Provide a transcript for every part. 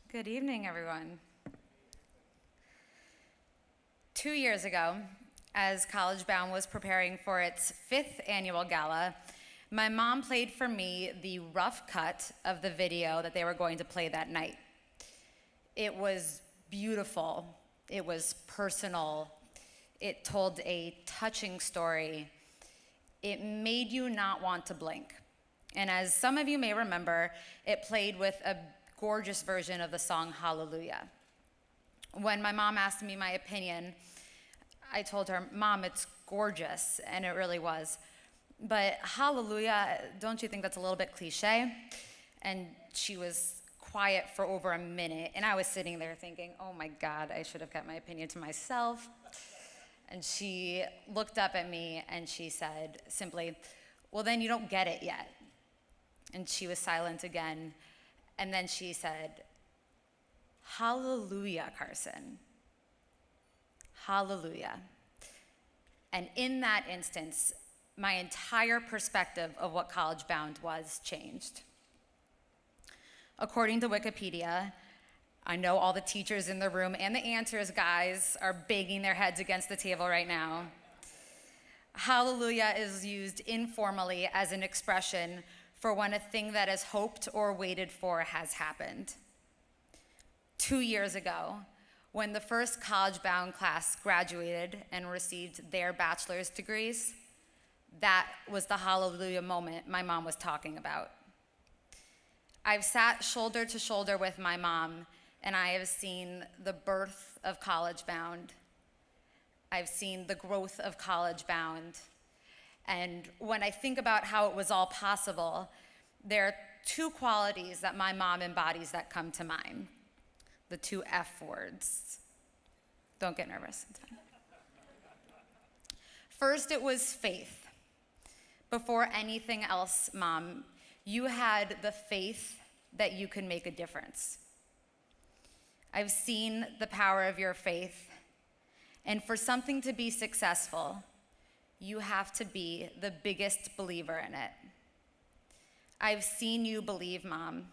Good evening, everyone. 2 years ago, as College Bound was preparing for its 5th annual gala, my mom played for me the rough cut of the video that they were going to play that night. It was beautiful, it was personal, it told a touching story. It made you not want to blink. And as some of you may remember, it played with a gorgeous version of the song Hallelujah. When my mom asked me my opinion, I told her, "Mom, it's gorgeous," and it really was. But Hallelujah, don't you think that's a little bit cliche? And she was quiet for over a minute, and I was sitting there thinking, oh my God, I should have kept my opinion to myself. And she looked up at me and she said simply, "Well, then you don't get it yet." And she was silent again. And then she said, "Hallelujah, Carsen. Hallelujah." And in that instance, my entire perspective of what College Bound was changed. According to Wikipedia, I know all the teachers in the room and the answers guys are banging their heads against the table right now. Hallelujah is used informally as an expression for when a thing that is hoped or waited for has happened. 2 years ago, when the first College Bound class graduated and received their bachelor's degrees, that was the hallelujah moment my mom was talking about. I've sat shoulder to shoulder with my mom, and I have seen the birth of College Bound. I've seen the growth of College Bound. And when I think about how it was all possible, there are two qualities that my mom embodies that come to mind. The two F words. Don't get nervous, it's fine. First, it was faith. Before anything else, Mom, you had the faith that you could make a difference. I've seen the power of your faith, and for something to be successful, you have to be the biggest believer in it. I've seen you believe, Mom.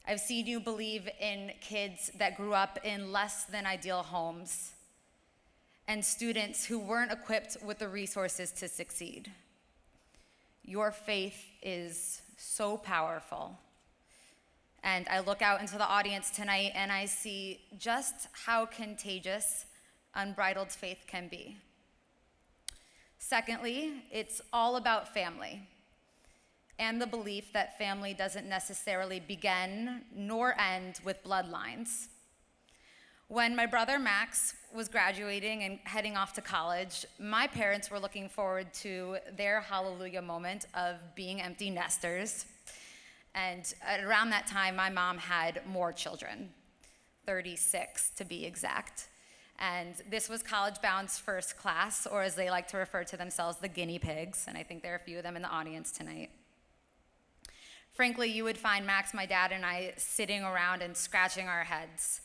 I've seen you believe in kids that grew up in less than ideal homes and students who weren't equipped with the resources to succeed. Your faith is so powerful. And I look out into the audience tonight and I see just how contagious unbridled faith can be. Secondly, it's all about family and the belief that family doesn't necessarily begin nor end with bloodlines. When my brother Max was graduating and heading off to college, my parents were looking forward to their hallelujah moment of being empty nesters. And at around that time, my mom had more children, 36 to be exact. And this was College Bound's first class, or as they like to refer to themselves, the guinea pigs, and I think there are a few of them in the audience tonight. Frankly, you would find Max, my dad, and I sitting around and scratching our heads.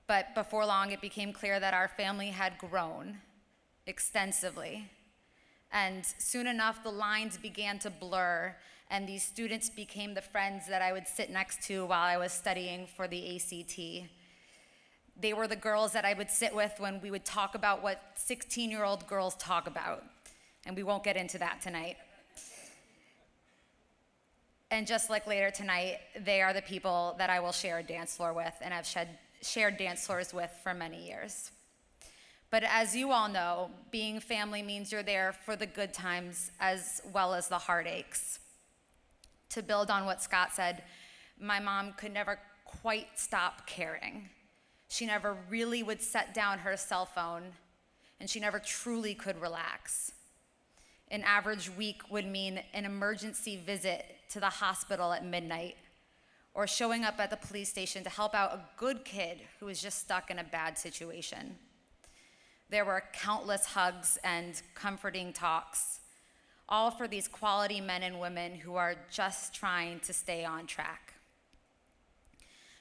But before long, it became clear that our family had grown extensively. And soon enough, the lines began to blur, and these students became the friends that I would sit next to while I was studying for the ACT. They were the girls that I would sit with when we would talk about what 16-year-old girls talk about. And we won't get into that tonight. And just like later tonight, they are the people that I will share a dance floor with and have shared dance floors with for many years. But as you all know, being family means you're there for the good times as well as the heartaches. To build on what Scott said, my mom could never quite stop caring. She never really would set down her cell phone, and she never truly could relax. An average week would mean an emergency visit to the hospital at midnight, or showing up at the police station to help out a good kid who was just stuck in a bad situation. There were countless hugs and comforting talks, all for these quality men and women who are just trying to stay on track.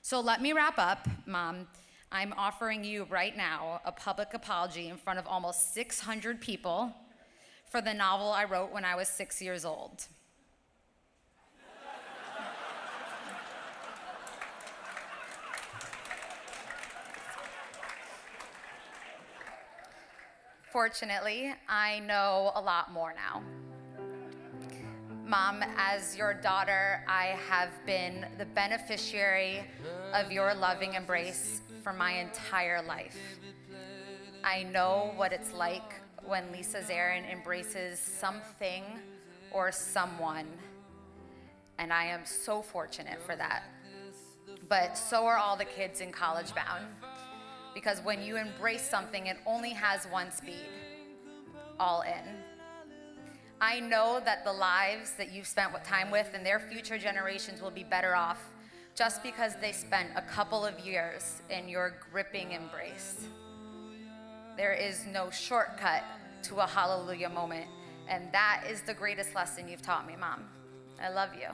So let me wrap up, Mom. I'm offering you right now a public apology in front of almost 600 people for the novel I wrote when I was 6 years old. Fortunately, I know a lot more now. Mom, as your daughter, I have been the beneficiary of your loving embrace for my entire life. I know what it's like when Lisa Zarin embraces something or someone, and I am so fortunate for that. But so are all the kids in College Bound, because when you embrace something, it only has one speed: all in. I know that the lives that you've spent time with and their future generations will be better off just because they spent a couple of years in your gripping embrace. There is no shortcut to a hallelujah moment, and that is the greatest lesson you've taught me, Mom. I love you.